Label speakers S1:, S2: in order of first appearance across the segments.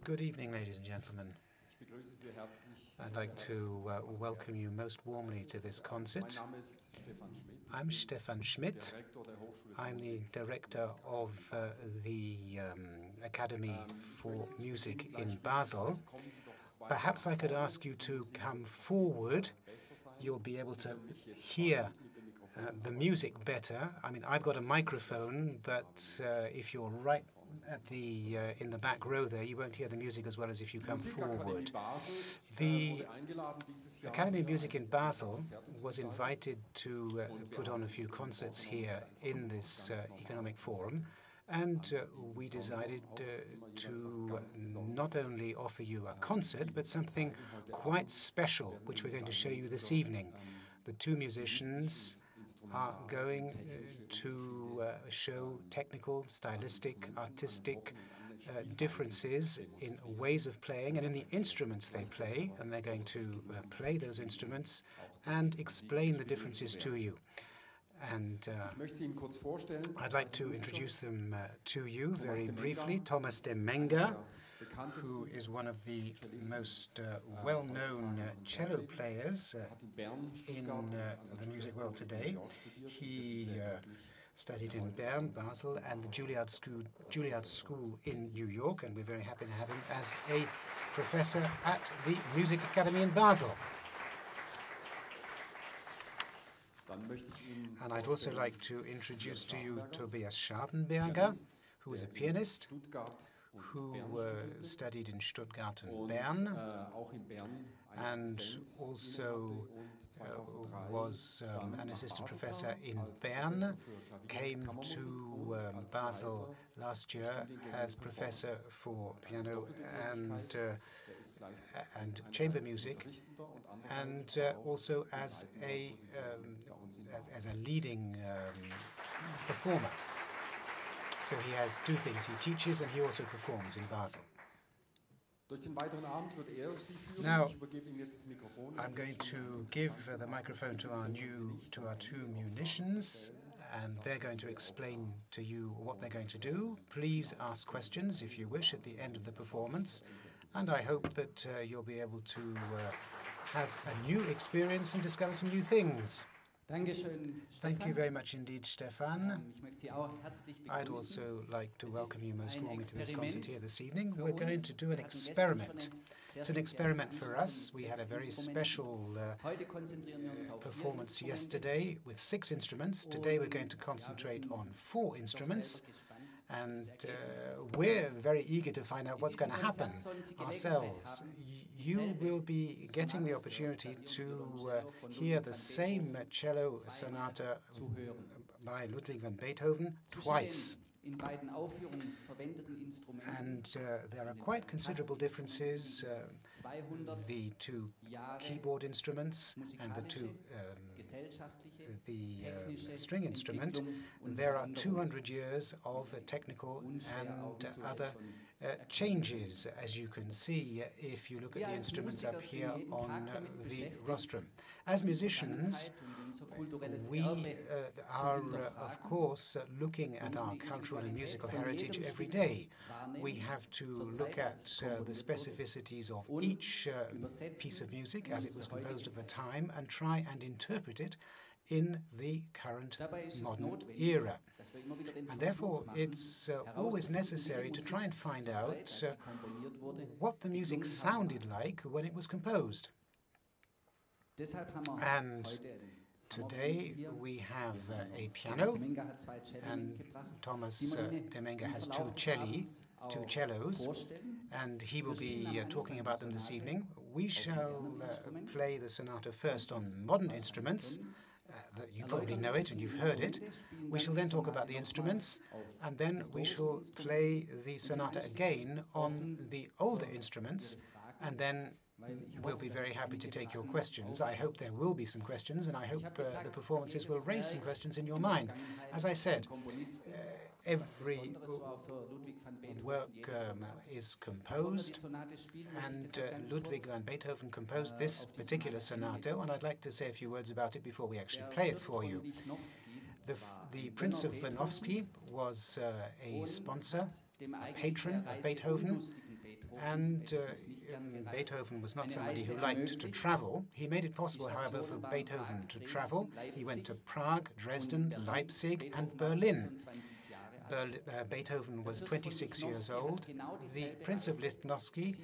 S1: Good evening, ladies and gentlemen. I'd like to welcome you most warmly to this concert. I'm Stefan Schmidt. I'm the director of the Academy for Music in Basel. Perhaps I could ask you to come forward. You'll be able to hear the music better. I mean, I've got a microphone, but if you're right at the in the back row there, you won't hear the music as well as if you come forward. The Academy of Music in Basel was invited to put on a few concerts here in this economic forum, and we decided to not only offer you a concert, but something quite special, which we're going to show you this evening. The two musicians are going to show technical, stylistic, artistic differences in ways of playing and in the instruments they play, and they're going to play those instruments and explain the differences to you. And I'd like to introduce them to you very briefly. Thomas Demenga, who is one of the most well-known cello players in the music world today. He studied in Bern, Basel, and the Juilliard School in New York, and we're very happy to have him as a professor at the Music Academy in Basel. And I'd also like to introduce to you Tobias Schabenberger, who is a pianist, who studied in Stuttgart and Bern, and also was an assistant professor in Bern, came to Basel last year as professor for piano and chamber music, and also as a leading performer. So he has two things. He teaches and he also performs in Basel. Now, I'm going to give the microphone to our two musicians, and they're going to explain to you what they're going to do. Please ask questions if you wish at the end of the performance, and I hope that you'll be able to have a new experience and discover some new things. Thank you very much indeed, Stefan. I'd also like to welcome you most warmly to this concert here this evening. We're going to do an experiment. It's an experiment for us. We had a very special performance yesterday with 6 instruments. Today we're going to concentrate on 4 instruments. And we're very eager to find out what's going to happen ourselves. You will be getting the opportunity to hear the same cello sonata by Ludwig van Beethoven twice. And there are quite considerable differences. The 2 keyboard instruments and the 2 string instrument. There are 200 years of technical and other changes, as you can see if you look at the instruments up here on the rostrum. As musicians, we are, of course, looking at our cultural and musical heritage every day. We have to look at the specificities of each piece of music as it was composed at the time and try and interpret it in the current modern era. And therefore, it's always necessary to try and find out what the music sounded like when it was composed. And today we have a piano, and Thomas Demenga has two cellos, and he will be talking about them this evening. We shall play the sonata first on modern instruments. That you probably know it and you've heard it. We shall then talk about the instruments, and then we shall play the sonata again on the older instruments, and then we'll be very happy to take your questions. I hope there will be some questions, and I hope the performances will raise some questions in your mind. As I said, every work is composed, and Ludwig van Beethoven composed this particular sonata, and I'd like to say a few words about it before we actually play it for you. The Prince of Winovsky was a sponsor a patron of Beethoven, and Beethoven was not somebody who liked to travel. He made it possible, however, for Beethoven to travel. He went to Prague, Dresden, Leipzig, and Berlin. Beethoven was 26 years old. The Prince of Lichnowsky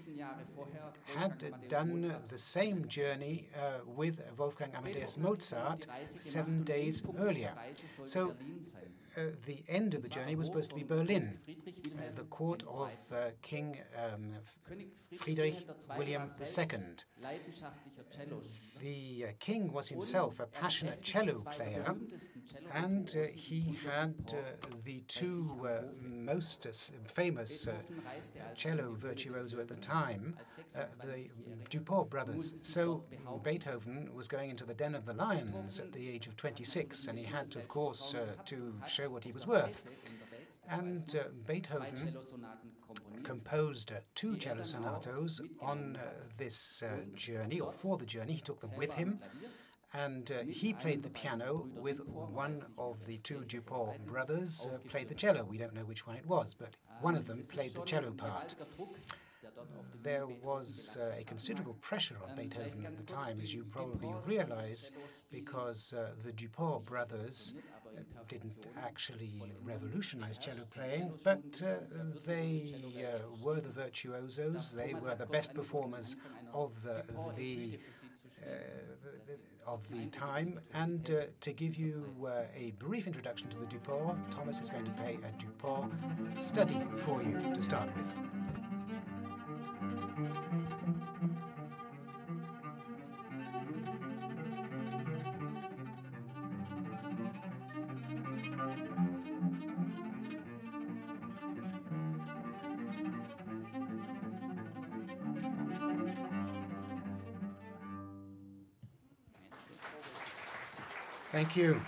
S1: had done the same journey with Wolfgang Amadeus Mozart 7 days earlier. So the end of the journey was supposed to be Berlin, the court of King Friedrich William II. The king was himself a passionate cello player, and he had the two most famous cello virtuoso at the time, the Dupont brothers. So Beethoven was going into the den of the lions at the age of 26, and he had, of course, to show what he was worth. And Beethoven composed 2 cello sonatos on this journey, or for the journey. He took them with him, and he played the piano with one of the 2 Dupont brothers played the cello. We don't know which one it was, but one of them played the cello part. There was a considerable pressure on Beethoven at the time, as you probably realize, because the Dupont brothers didn't actually revolutionize cello playing, but they were the virtuosos. They were the best performers of the time. And to give you a brief introduction to the Dupont, Thomas is going to play a Dupont study for you to start with. Thank you.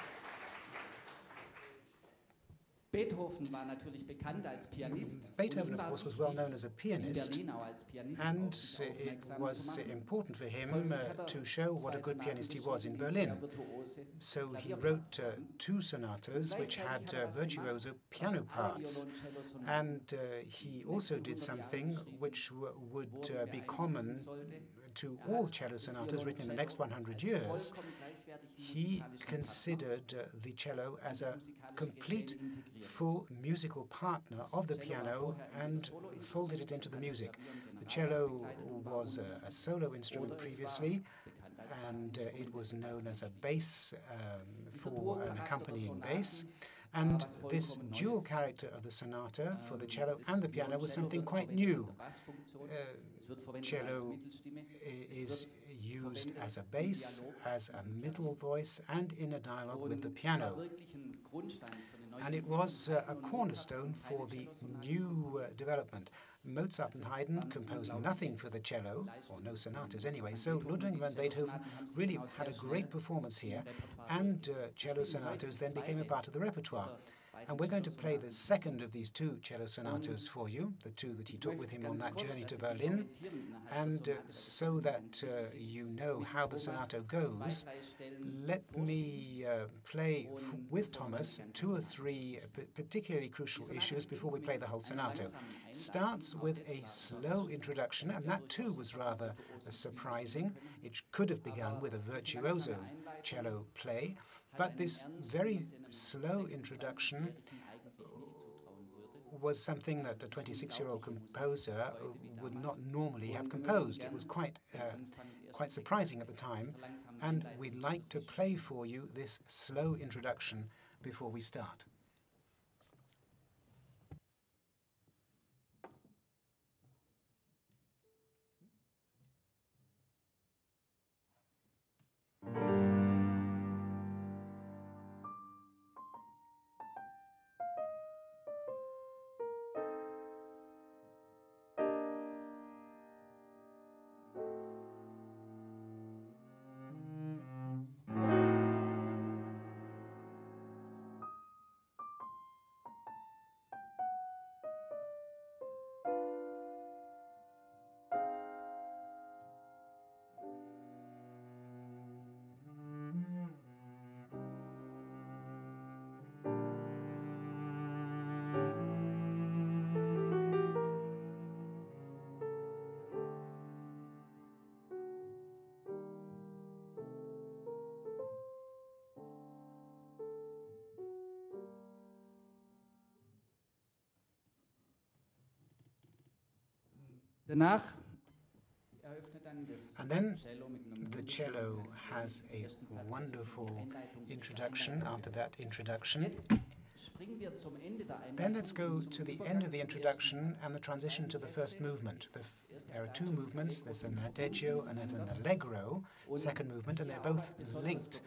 S1: Beethoven, of course, was well known as a pianist, and it was important for him to show what a good pianist he was in Berlin. So he wrote 2 sonatas which had virtuoso piano parts, and he also did something which would be common to all cello sonatas written in the next 100 years. He considered the cello as a complete, full musical partner of the piano and folded it into the music. The cello was a solo instrument previously, and it was known as a bass for an accompanying bass. And this dual character of the sonata for the cello and the piano was something quite new. Cello is used as a bass, as a middle voice, and in a dialogue with the piano. And it was a cornerstone for the new development. Mozart and Haydn composed nothing for the cello, or no sonatas anyway, so Ludwig van Beethoven really had a great performance here, and cello sonatas then became a part of the repertoire. And we're going to play the second of these 2 cello sonatas for you, the 2 that he took with him on that journey to Berlin. And so that you know how the sonata goes, let me play with Thomas 2 or 3 particularly crucial issues before we play the whole sonata. Starts with a slow introduction, and that too was rather surprising. It could have begun with a virtuoso cello play, but this very slow introduction was something that a 26-year-old composer would not normally have composed. It was quite surprising at the time, and we'd like to play for you this slow introduction before we start. And then the cello has a wonderful introduction after that introduction. Then let's go to the end of the introduction and the transition to the first movement. There are two movements, there's an adagio and there's an allegro, second movement, and they're both linked.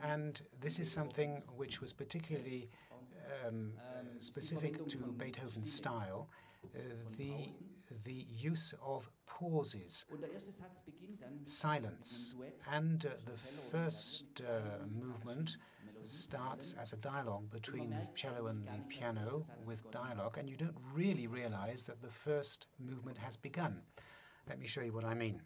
S1: And this is something which was particularly specific to Beethoven's style, the use of pauses, silence. And the first movement starts as a dialogue between the cello and the piano with dialogue, and you don't really realize that the first movement has begun. Let me show you what I mean.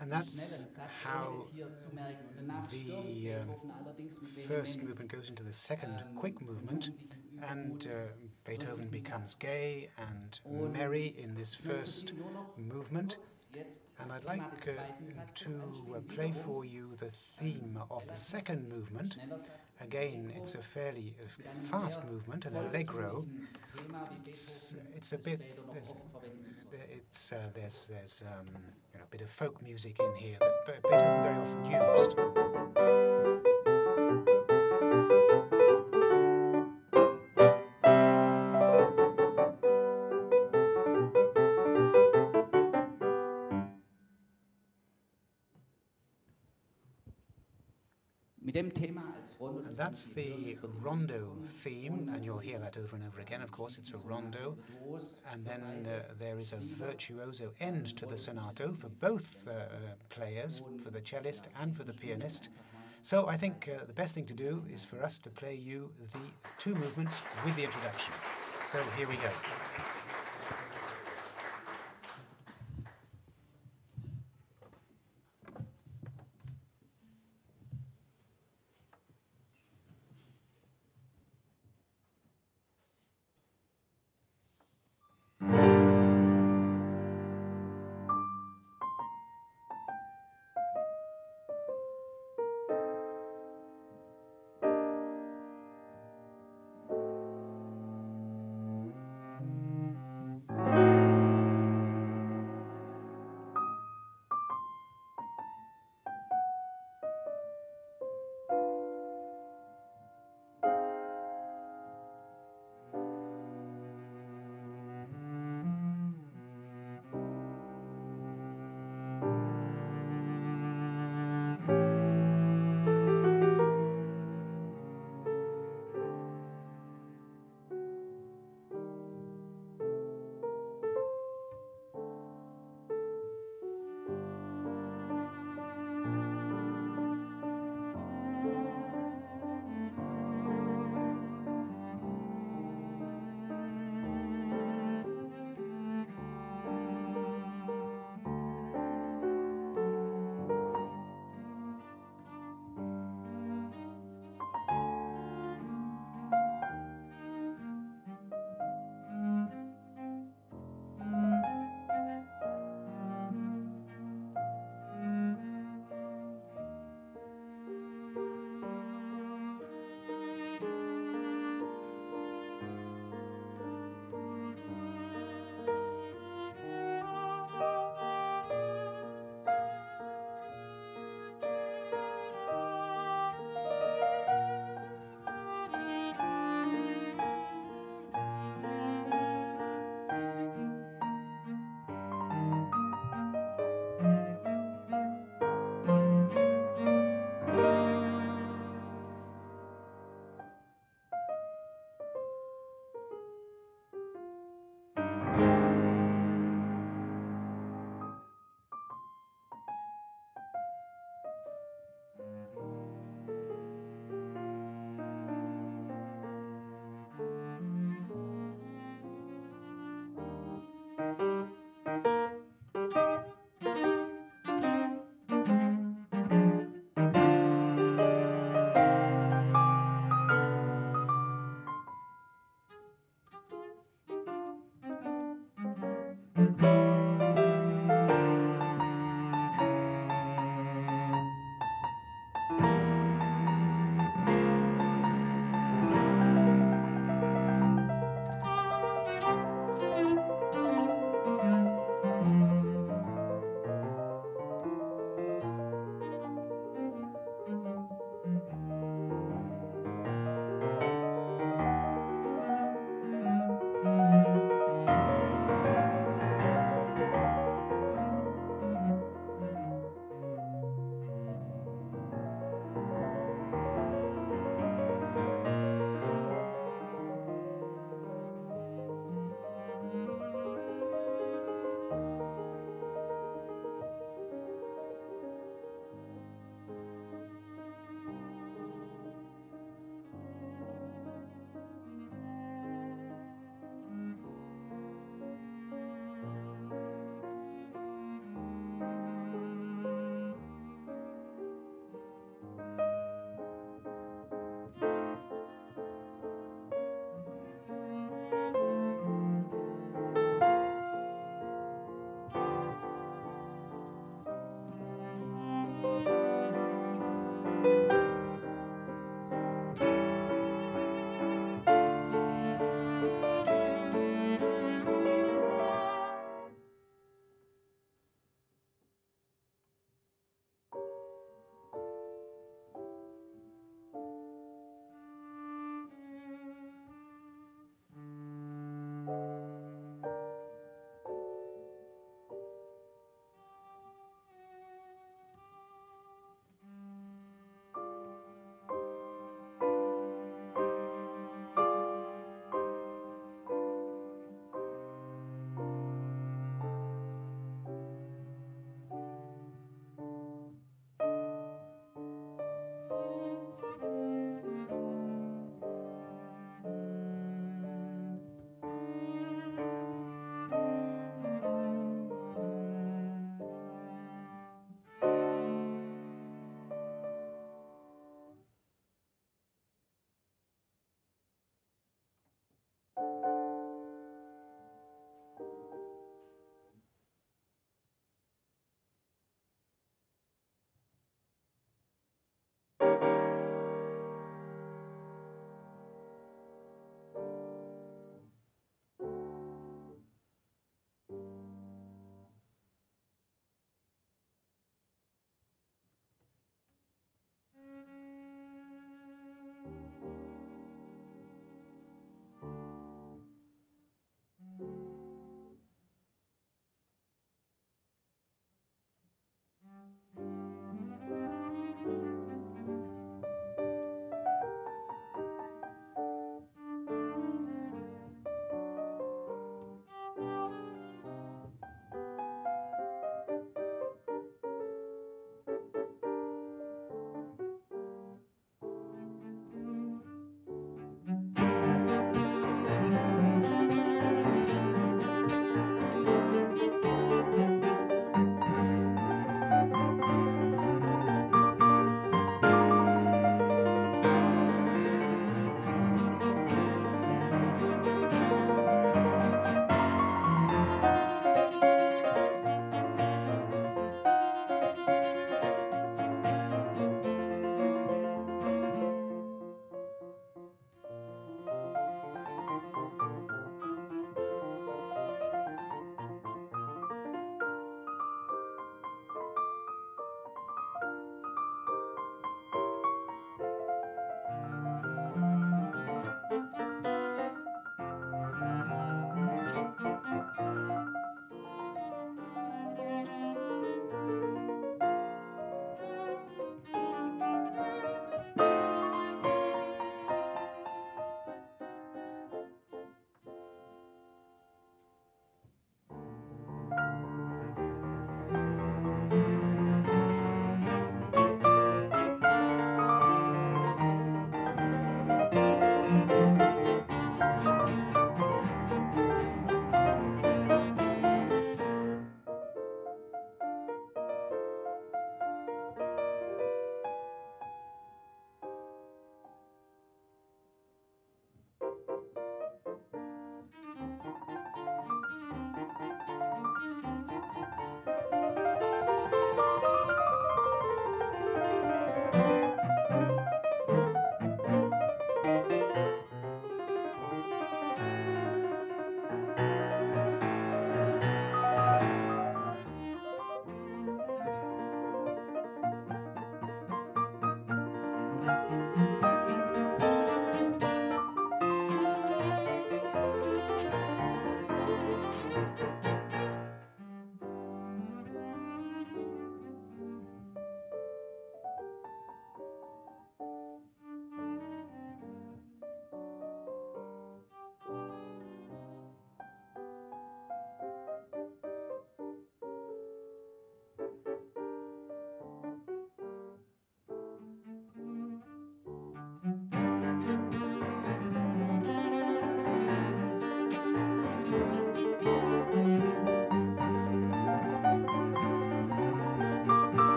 S1: And that's how the first movement goes into the second quick movement, and Beethoven becomes gay and merry in this first movement. And I'd like to play for you the theme of the second movement. Again, it's a fairly fast movement, an allegro. It's a bit there's a bit of folk music in here that Beethoven very often used. And that's the rondo theme, and you'll hear that over and over again, of course. It's a rondo. And then there is a virtuoso end to the sonato for both players, for the cellist and for the pianist. So I think the best thing to do is for us to play you the two movements with the introduction. So here we go.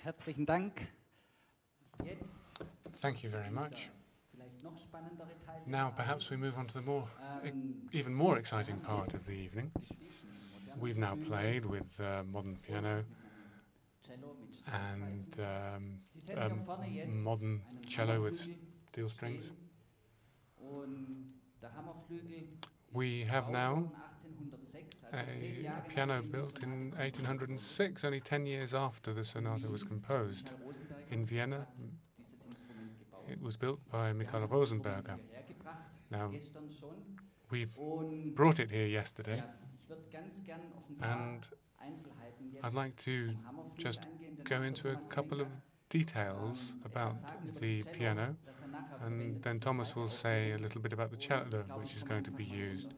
S2: Herzlichen Dank. Jetzt
S3: Thank you very much. Now perhaps we move on to the even more exciting part of the evening. We've now played with modern piano and modern cello with steel strings. We have now a piano built in 1806, only 10 years after the sonata was composed. In Vienna, it was built by Michael Rosenberger. Now, we brought it here yesterday, and I'd like to just go into a couple of details about the piano, and then Thomas will say a little bit about the cello, which is going to be used.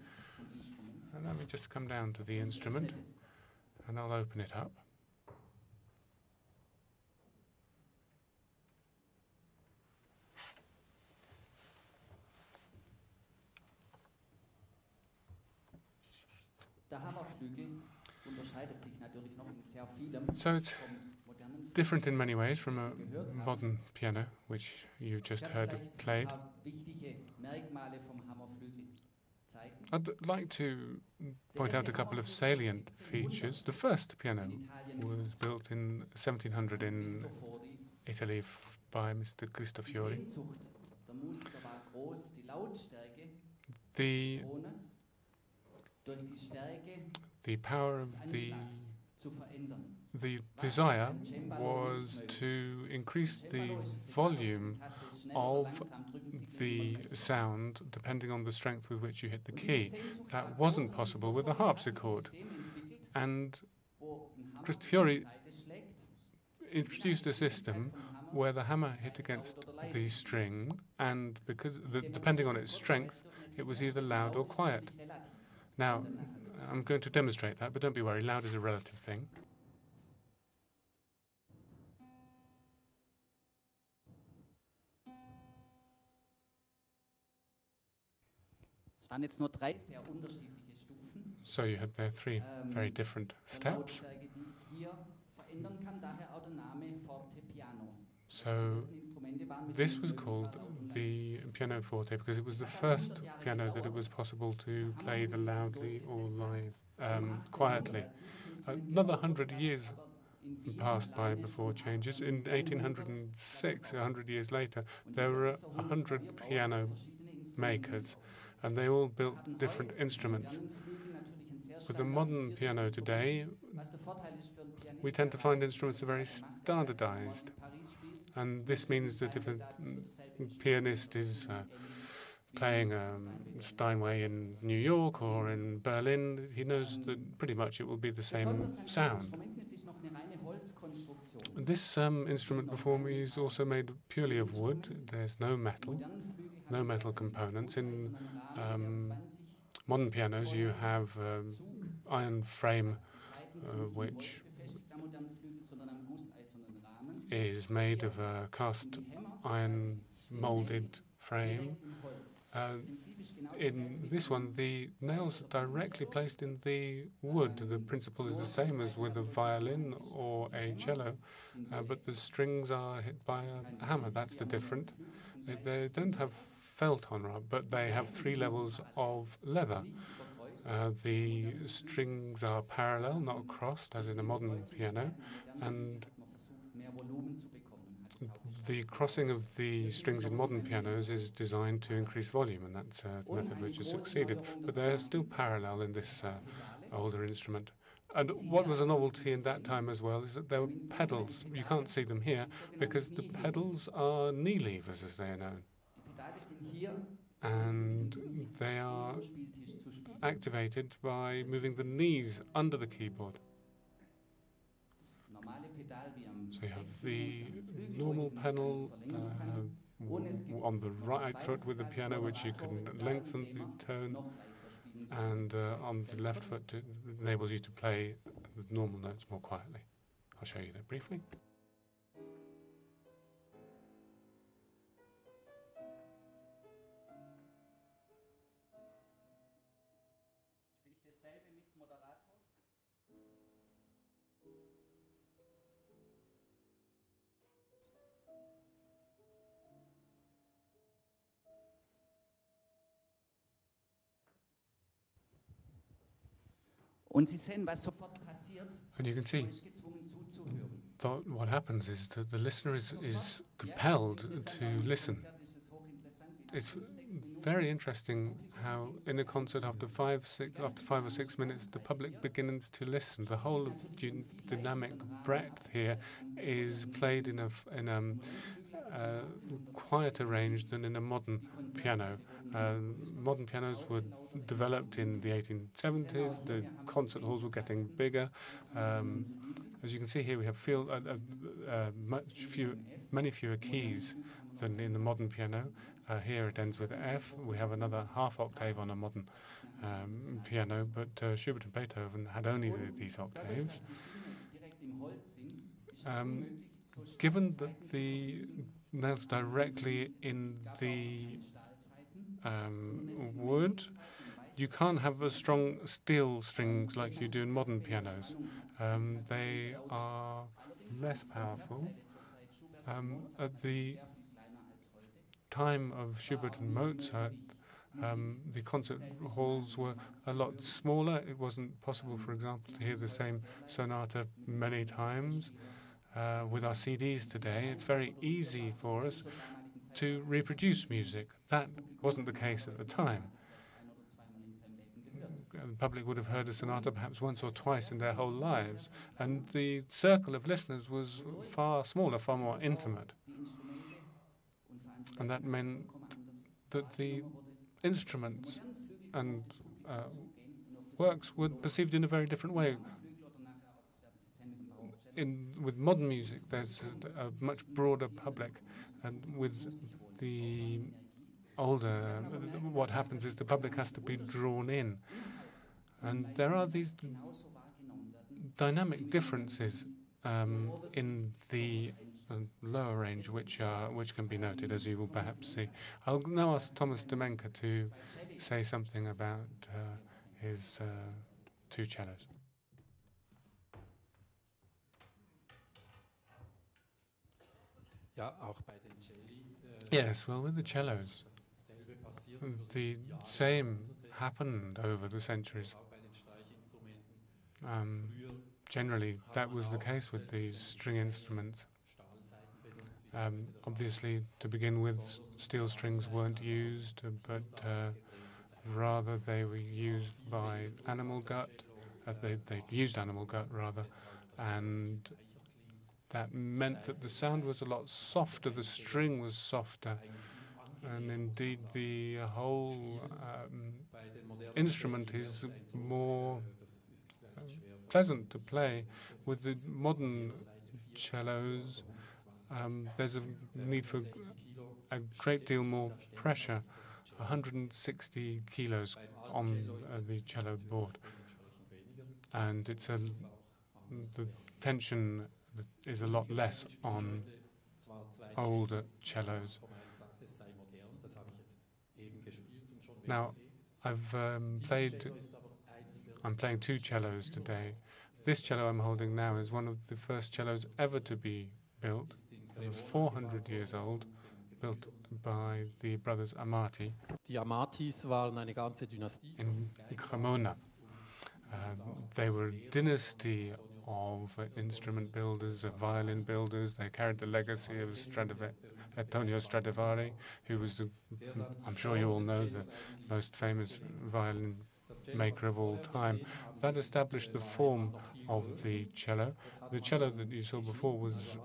S3: And let me just come down to the instrument, and I'll open it up. So it's different in many ways from a modern piano, which you've just heard played. I'd like to point out a couple of salient features. The first piano was built in 1700 in Italy by Mr. Cristofori. The power of the desire was to increase the volume of the sound depending on the strength with which you hit the key. That wasn't possible with the harpsichord. And Cristofori introduced a system where the hammer hit against the string, and because depending on its strength, it was either loud or quiet. Now, I'm going to demonstrate that, but don't be worried, loud is a relative thing. So you had there three very different steps. So this was called the pianoforte because it was the first piano that it was possible to play either loudly or quietly. Another 100 years passed by before changes. In 1806, 100 years later, there were 100 piano makers, and they all built different instruments. With a modern piano today, we tend to find instruments are very standardized. And this means that if a pianist is playing Steinway in New York or in Berlin, he knows that pretty much it will be the same sound. This instrument before me is also made purely of wood. There's no metal components. In modern pianos, you have iron frame, which is made of a cast iron molded frame. In this one, the nails are directly placed in the wood. The principle is the same as with a violin or a cello, but the strings are hit by a hammer. That's the difference. They don't have felt on rub, but they have 3 levels of leather. The strings are parallel, not crossed, as in a modern piano, and the crossing of the strings in modern pianos is designed to increase volume, and that's a method which has succeeded. But they're still parallel in this older instrument. And what was a novelty in that time as well is that there were pedals. You can't see them here because the pedals are knee levers, as they are known. And they are activated by moving the knees under the keyboard. So you have the normal pedal on the right foot with the piano, which you can lengthen the tone, and on the left foot it enables you to play the normal notes more quietly. I'll show you that briefly. And you can see that what happens is that the listener is compelled to listen. It's very interesting how in a concert after 5 or 6 minutes the public begins to listen. The whole of dynamic breadth here is played in a quieter range than in a modern piano. Modern pianos were developed in the 1870s. The concert halls were getting bigger. As you can see here, we have many fewer keys than in the modern piano. Here it ends with F. We have another half octave on a modern piano, but Schubert and Beethoven had only these octaves. Given that the nails directly in the wood, you can't have a strong steel strings like you do in modern pianos. They are less powerful. At the time of Schubert and Mozart, the concert halls were a lot smaller. It wasn't possible, for example, to hear the same sonata many times. With our CDs today, it's very easy for us to reproduce music. That wasn't the case at the time. The public would have heard a sonata perhaps once or twice in their whole lives, and the circle of listeners was far smaller, far more intimate. And that meant that the instruments and works were perceived in a very different way. With modern music, there's a much broader public, and with the older, what happens is the public has to be drawn in. And there are these dynamic differences in the lower range, which can be noted, as you will perhaps see. I'll now ask Thomas Demenga to say something about his two cellos. Yes, well, with the cellos, the same happened over the centuries. Generally, that was the case with these string instruments. Obviously, to begin with, steel strings weren't used, but rather they were used by animal gut. They used animal gut, rather, and that meant that the sound was a lot softer, the string was softer, and indeed the whole instrument is more pleasant to play. With the modern cellos, there's a need for a great deal more pressure, 160 kilos on the cello board, and the tension is a lot less on older cellos. Now, I'm playing two cellos today. This cello I'm holding now is one of the first cellos ever to be built. It was 400 years old, built by the brothers Amati in Cremona. They were a dynasty of instrument builders, of violin builders. They carried the legacy of Antonio Stradivari, who was I'm sure you all know, the most famous violin maker of all time. That established the form of the cello. The cello that you saw before was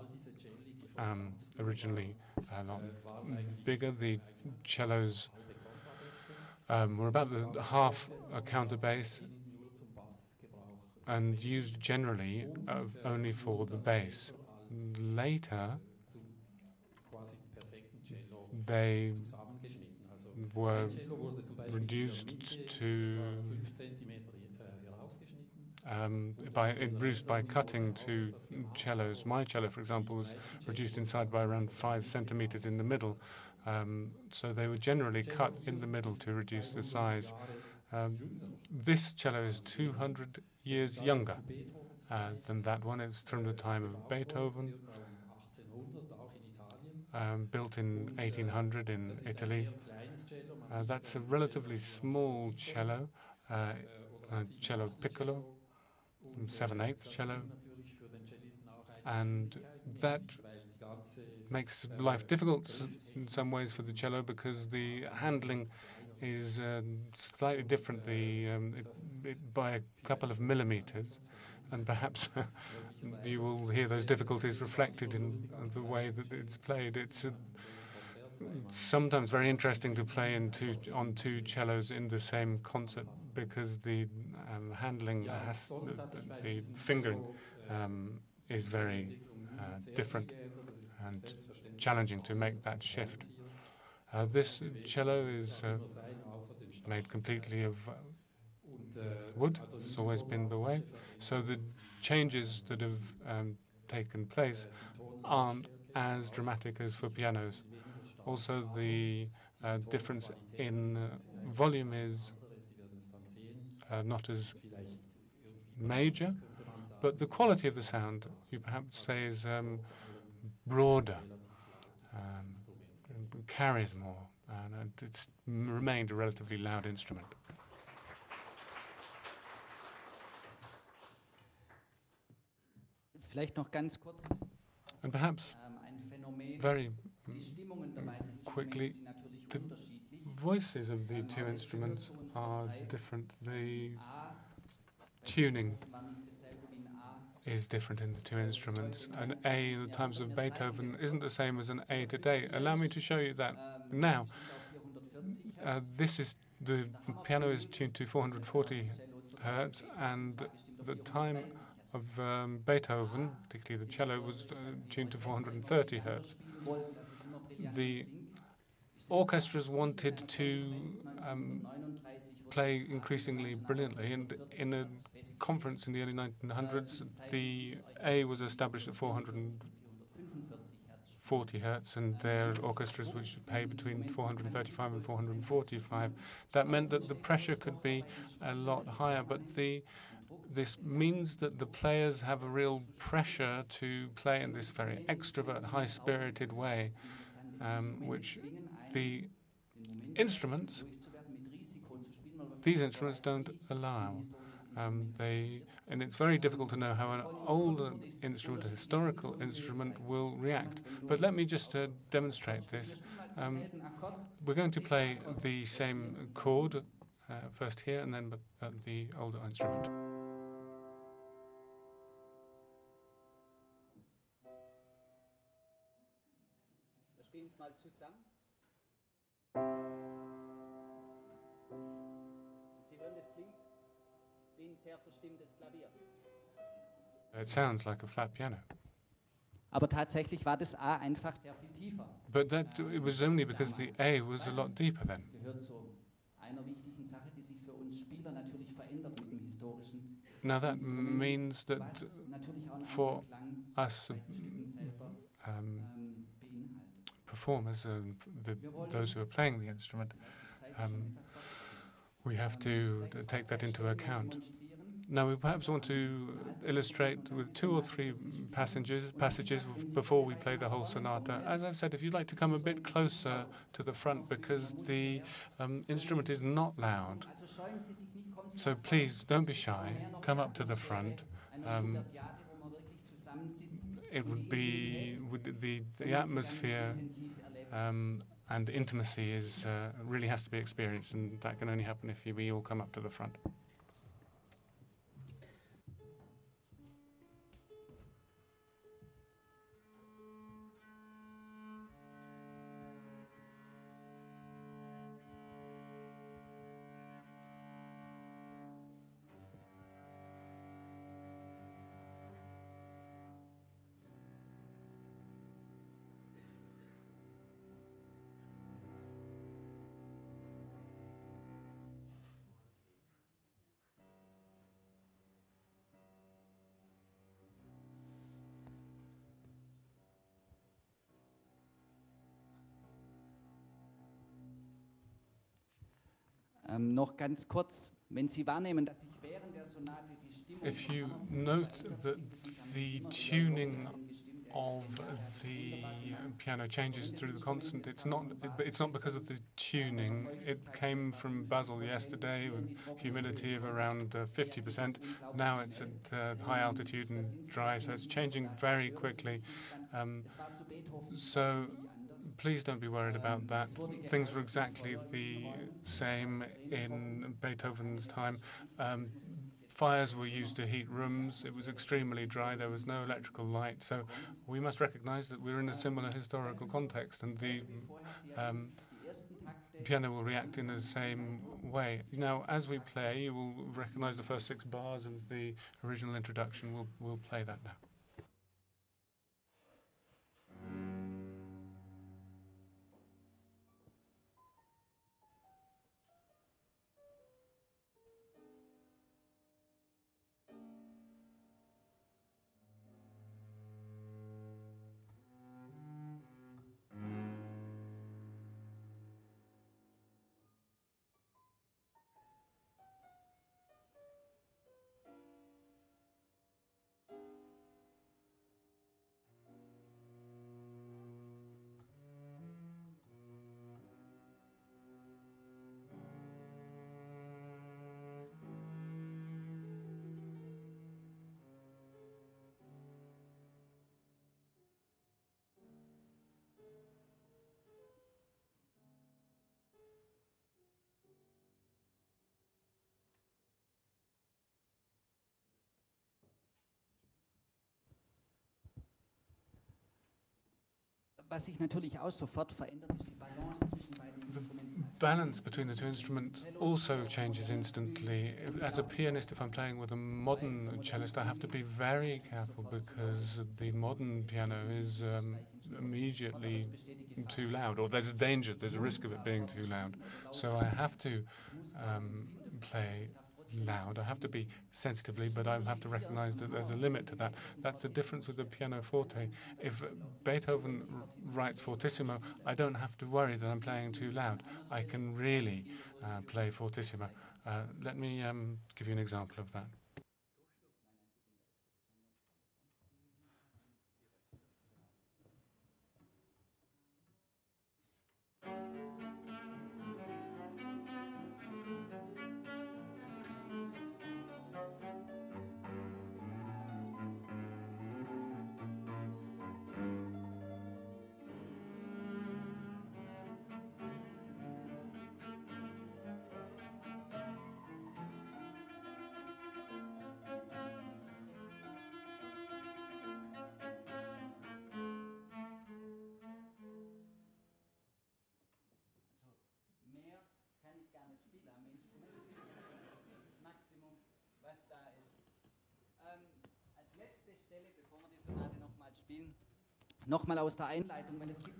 S3: originally a lot bigger. The cellos were about the half a counterbass and used generally only for the bass. Later, they were reduced to by cutting to cellos. My cello, for example, was reduced inside by around 5 centimeters in the middle. So they were generally cut in the middle to reduce the size. This cello is 200 years younger than that one. It's from the time of Beethoven, built in 1800 in Italy. That's a relatively small cello, cello piccolo, 7/8 cello, and that makes life difficult in some ways for the cello because the handling is slightly different by a couple of millimeters, and perhaps you will hear those difficulties reflected in the way that it's played. It's sometimes very interesting to play on two cellos in the same concert because the handling the fingering is very different and challenging to make that shift. This cello is made completely of wood. It's always been the way. So the changes that have taken place aren't as dramatic as for pianos. Also, the difference in volume is not as major, but the quality of the sound, you perhaps say, is broader, carries more, and it's remained a relatively loud instrument.
S2: Vielleicht noch ganz kurz.
S3: And perhaps very quickly, the voices of the two instruments are different. The tuning is different in the two instruments. An A in the times of Beethoven isn't the same as an A today. Allow me to show you that now. The piano is tuned to 440 hertz, and the time of Beethoven, particularly the cello, was tuned to 430 hertz. The orchestras wanted to play increasingly brilliantly, and in a conference in the early 1900s, the A was established at 440 hertz, and their orchestras which should pay between 435 and 445. That meant that the pressure could be a lot higher, but this means that the players have a real pressure to play in this very extrovert, high-spirited way, which the instruments, these instruments don't allow. And it's very difficult to know how an older instrument, a historical instrument, will react. But let me just demonstrate this. We're going to play the same chord first here, and then the older instrument. It sounds like a flat piano.
S2: Aber tatsächlich war das A einfach sehr viel tiefer.
S3: But it was only because the A was a lot deeper then.
S2: Das gehört zu einer wichtigen Sache, die sich für uns Spieler natürlich verändert mit dem historischen.
S3: Now that means that for us performers, those who are playing the instrument, we have to take that into account. Now, we perhaps want to illustrate with 2 or 3 passages before we play the whole sonata. As I've said, if you'd like to come a bit closer to the front, because the instrument is not loud. So please, don't be shy. Come up to the front. It would be the atmosphere and intimacy really has to be experienced, and that can only happen if we all come up to the front.
S2: Noch ganz kurz, wenn Sie wahrnehmen, dass sich während der Sonate die Stimmung...
S3: If you note that the tuning of the piano changes through the concert. It's not because of the tuning. It came from Basel yesterday with humidity of around 50%. Now it's at high altitude and dry, so it's changing very quickly. So please don't be worried about that. Things were exactly the same in Beethoven's time. Fires were used to heat rooms. It was extremely dry. There was no electrical light. So we must recognize that we're in a similar historical context, and the piano will react in the same way. Now, as we play, you will recognize the first 6 bars of the original introduction. We'll play that now.
S2: Was sich natürlich auch sofort verändert, ist die Balance zwischen beiden Instrumenten.
S3: Balance between the two instruments also changes instantly. As a pianist, if I'm playing with a modern cellist, I have to be very careful because the modern piano is immediately too loud, or there's a danger, there's a risk of it being too loud. So I have to play loud. I have to be sensitively, but I have to recognize that there's a limit to that. That's the difference with the pianoforte. If Beethoven writes fortissimo, I don't have to worry that I'm playing too loud. I can really play fortissimo. Let me give you an example of that.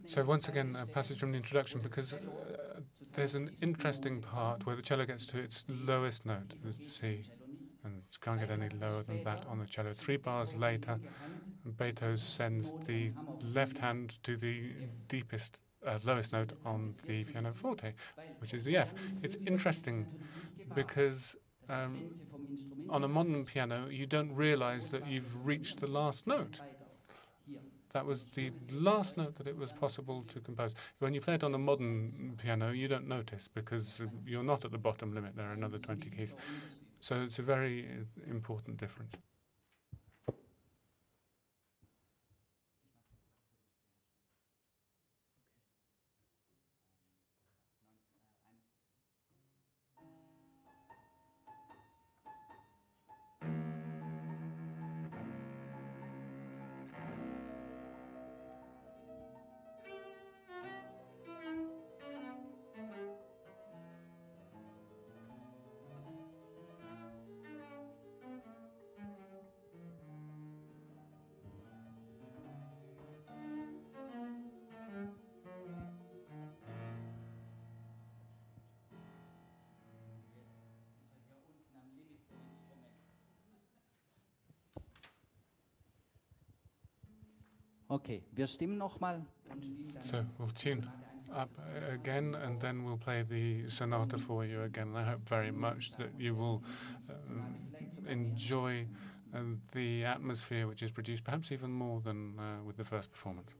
S3: So once again, a passage from the introduction, because there's an interesting part where the cello gets to its lowest note, the C, and it can't get any lower than that on the cello. 3 bars later, Beethoven sends the left hand to the deepest, lowest note on the pianoforte, which is the F. It's interesting because on a modern piano, you don't realize that you've reached the last note. That was the last note that it was possible to compose. When you play it on a modern piano, you don't notice because you're not at the bottom limit. There are another 20 keys. So it's a very important difference.
S2: Okay, wir stimmen nochmal und spielen dann.
S3: So we'll tune up again, and then we'll play the sonata for you again. And I hope very much that you will enjoy the atmosphere which is produced, perhaps even more than with the first performance.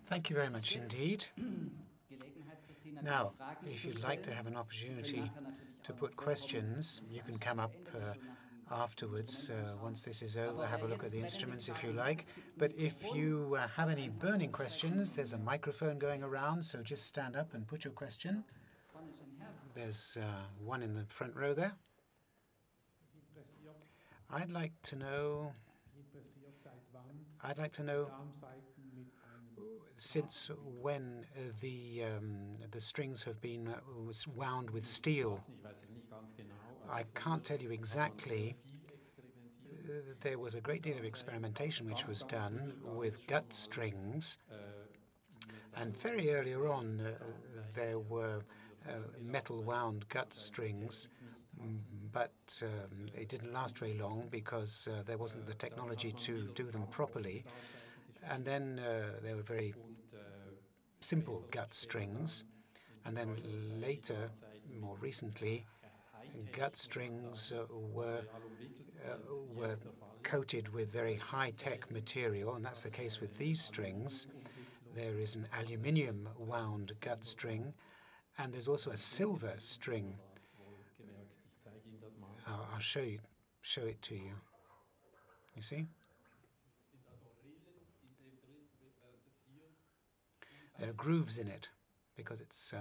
S1: Thank you very much indeed. Now, if you'd like to have an opportunity to put questions, you can come up afterwards. Once this is over, have a look at the instruments if you like. But if you have any burning questions, there's a microphone going around, so just stand up and put your question. There's one in the front row there. I'd like to know since when the strings have been wound with steel. I can't tell you exactly. There was a great deal of experimentation which was done with gut strings, and very earlier on there were metal wound gut strings, but it didn't last very long because there wasn't the technology to do them properly. And then there were very simple gut strings, and then later, more recently, gut strings were coated with very high-tech material, and that's the case with these strings. There is an aluminium wound gut string, and there's also a silver string. I'll show it to you. You see? There are grooves in it because it's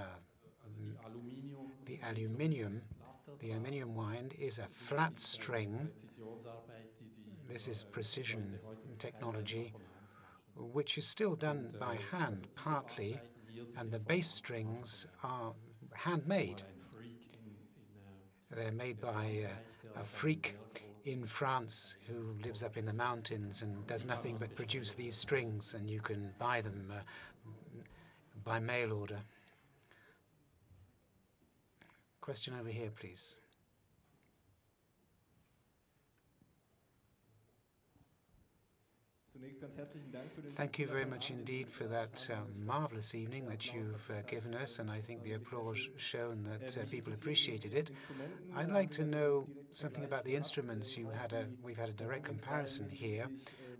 S1: the aluminium. The aluminium wind is a flat string. This is precision technology, which is still done by hand partly, and the bass strings are handmade. They're made by a freak in France who lives up in the mountains and does nothing but produce these strings, and you can buy them by mail order. Question over here, please. Thank you very much indeed for that marvelous evening that you've given us, and I think the applause shown that people appreciated it. I'd like to know something about the instruments. We've had a direct comparison here,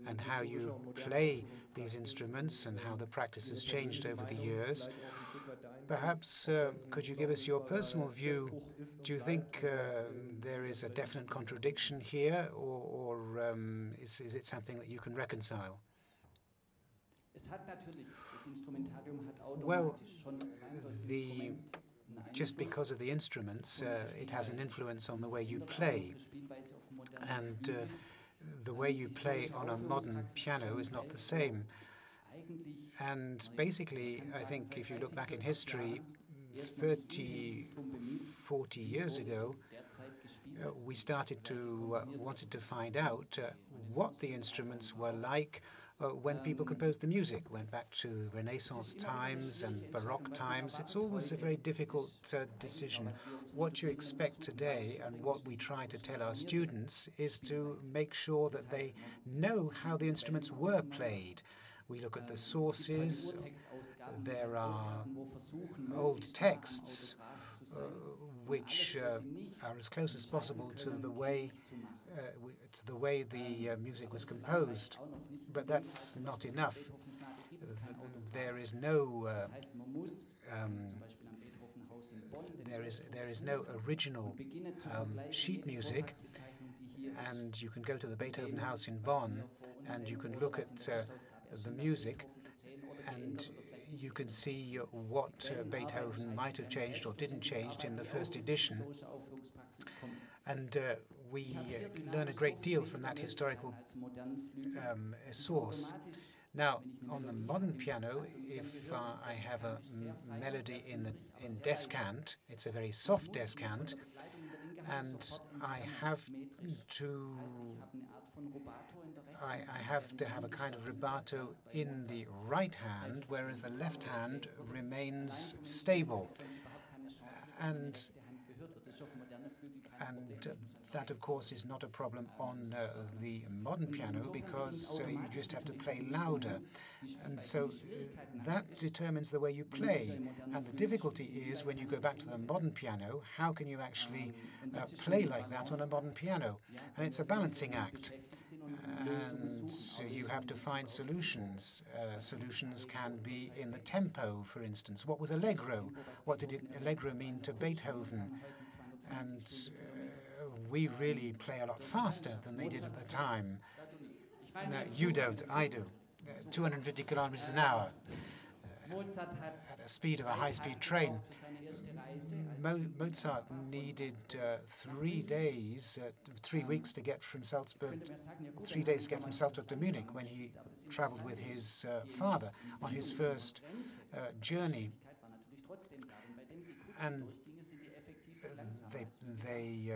S1: and how you play these instruments and how the practice has changed over the years. Perhaps could you give us your personal view? Do you think there is a definite contradiction here, or is it something that you can reconcile? Well, just because of the instruments, it has an influence on the way you play. And the way you play on a modern piano is not the same. And basically, I think if you look back in history, 30, 40 years ago, we started to wanted to find out what the instruments were like when people composed the music. Went back to Renaissance times and Baroque times. It's always a very difficult decision. What you expect today and what we try to tell our students is to make sure that they know how the instruments were played. We look at the sources. There are old texts which are as close as possible to the way the music was composed, but that's not enough. There is no original sheet music, and you can go to the Beethoven house in Bonn and you can look at the music, and you can see what Beethoven might have changed or didn't change in the first edition. And we learn a great deal from that historical source. Now, on the modern piano, if I have a melody in descant, it's a very soft descant, and I have to have a kind of rubato in the right hand, whereas the left hand remains stable. And that, of course, is not a problem on the modern piano, because you just have to play louder. And so that determines the way you play. And the difficulty is, when you go back to the modern piano, how can you actually play like that on a modern piano? And it's a balancing act. and you have to find solutions. Solutions can be in the tempo, for instance. What was allegro? What did allegro mean to Beethoven? And we really play a lot faster than they did at the time. No, you don't, I do. 250 kilometers an hour at the speed of a high-speed train. Mozart needed 3 days, 3 weeks to get from Salzburg, 3 days to get from Salzburg to Munich when he traveled with his father on his first journey. And they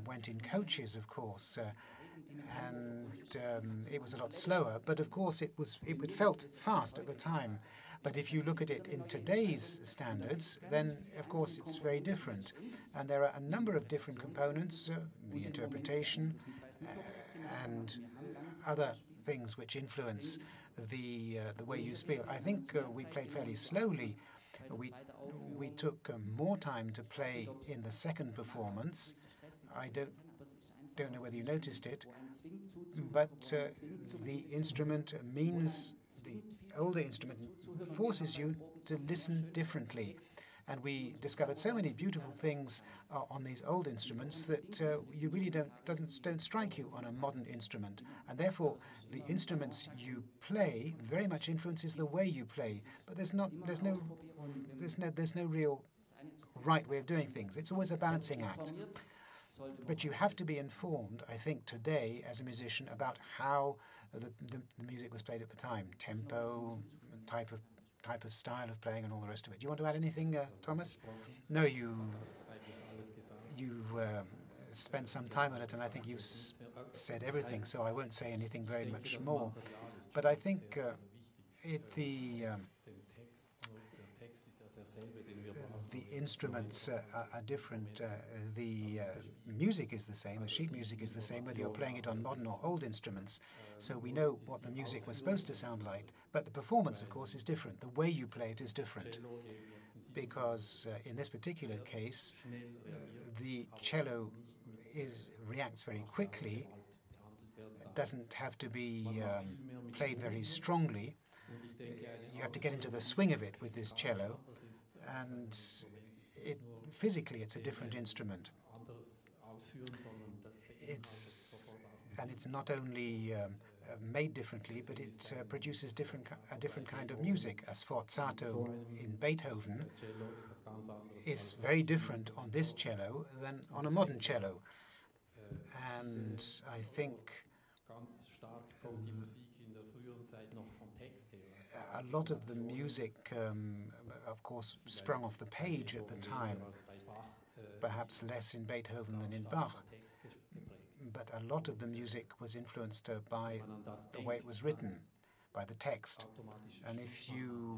S1: went in coaches, of course, and it was a lot slower. But of course, it felt fast at the time. But if you look at it in today's standards, then of course it's very different. And there are a number of different components, the interpretation and other things which influence the way you speak. I think we played fairly slowly. We took more time to play in the second performance. I don't know whether you noticed it, but the instrument means, the older instrument forces you to listen differently. And we discovered so many beautiful things on these old instruments that you really don't strike you on a modern instrument. And therefore, the instruments you play very much influences the way you play. But there's no real right way of doing things. It's always a balancing act. But you have to be informed, I think, today as a musician about how the music was played at the time, tempo, type of style of playing, and all the rest of it. Do you want to add anything, Thomas? No, you spent some time on it, and I think you've said everything, so I won't say anything very much more. But I think the instruments are different. The music is the same. The sheet music is the same, whether you're playing it on modern or old instruments. So we know what the music was supposed to sound like. But the performance, of course, is different. The way you play it is different. Because in this particular case, the cello reacts very quickly. It doesn't have to be played very strongly. You have to get into the swing of it with this cello. And physically, it's a different instrument. It's not only made differently, but it produces a different kind of music. A sforzato in Beethoven is very different on this cello than on a modern cello. And I think a lot of the music, of course, sprung off the page at the time, perhaps less in Beethoven than in Bach. But a lot of the music was influenced by the way it was written, by the text. And if you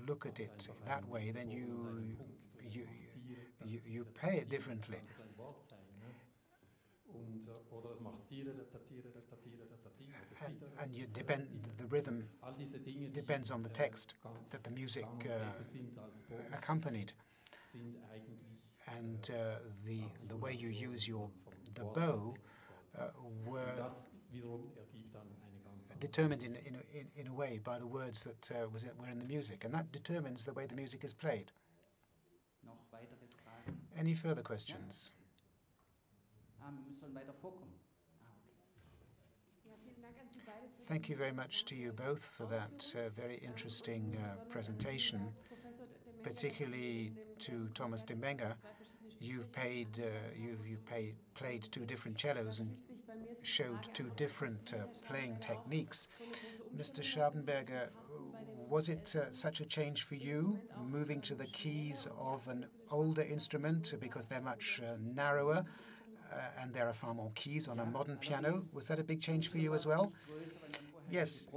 S1: look at it that way, then you play it differently. And the rhythm depends on the text that the music accompanied. And the way you use the bow were determined in a way by the words that were in the music, and that determines the way the music is played. Any further questions? Thank you very much to you both for that very interesting presentation, particularly to Thomas Demenga. You've played two different cellos and showed two different playing techniques. Mr. Schabenberger, was it such a change for you, moving to the keys of an older instrument because they're much narrower and there are far more keys on a modern piano? Was that a big change for you as well? Yes,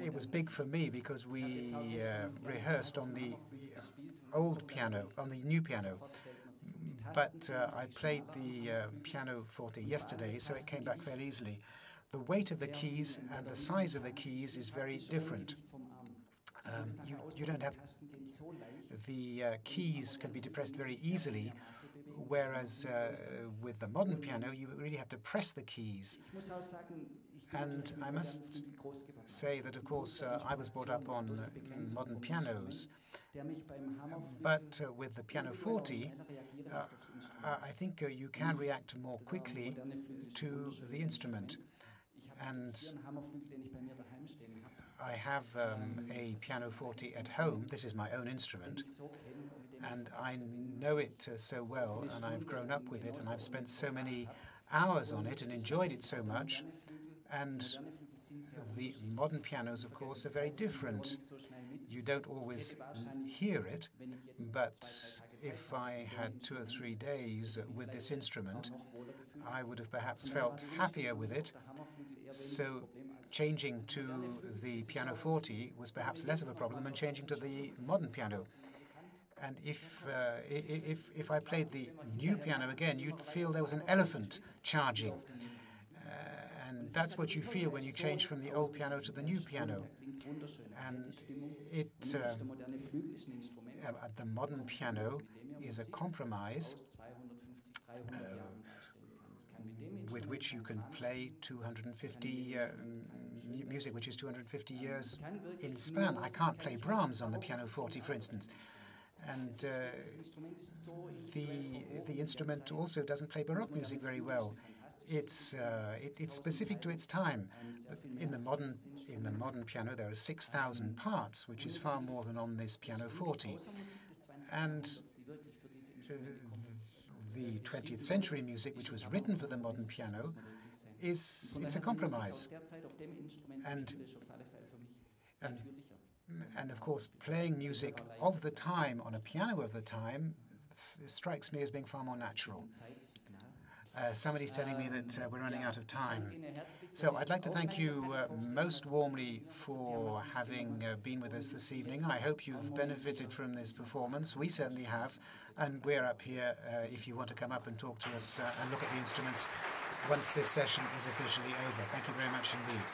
S1: it was big for me because we rehearsed on the old piano, on the new piano. But I played the pianoforte yesterday, so it came back fairly easily. The weight of the keys and the size of the keys is very different. you don't have the keys can be depressed very easily, whereas with the modern piano you really have to press the keys. And I must say that, of course, I was brought up on modern pianos, but with the pianoforte, I think you can react more quickly to the instrument. And I have a pianoforte at home. This is my own instrument, and I know it so well, and I've grown up with it, and I've spent so many hours on it and enjoyed it so much. And the modern pianos, of course, are very different. You don't always hear it, but if I had 2 or 3 days with this instrument, I would have perhaps felt happier with it. So changing to the pianoforte was perhaps less of a problem than changing to the modern piano. And if I played the new piano again, you'd feel there was an elephant charging. And that's what you feel when you change from the old piano to the new piano. And the modern piano is a compromise with which you can play 250 music which is 250 years in span. I can't play Brahms on the pianoforte, for instance. And the instrument also doesn't play Baroque music very well. It's specific to its time. But in the modern piano, there are 6,000 parts, which is far more than on this pianoforte. And the 20th century music, which was written for the modern piano, it's a compromise. And of course, playing music of the time on a piano of the time strikes me as being far more natural. Somebody's telling me that we're running out of time. So I'd like to thank you most warmly for having been with us this evening. I hope you've benefited from this performance. We certainly have. And we're up here if you want to come up and talk to us and look at the instruments once this session is officially over. Thank you very much indeed.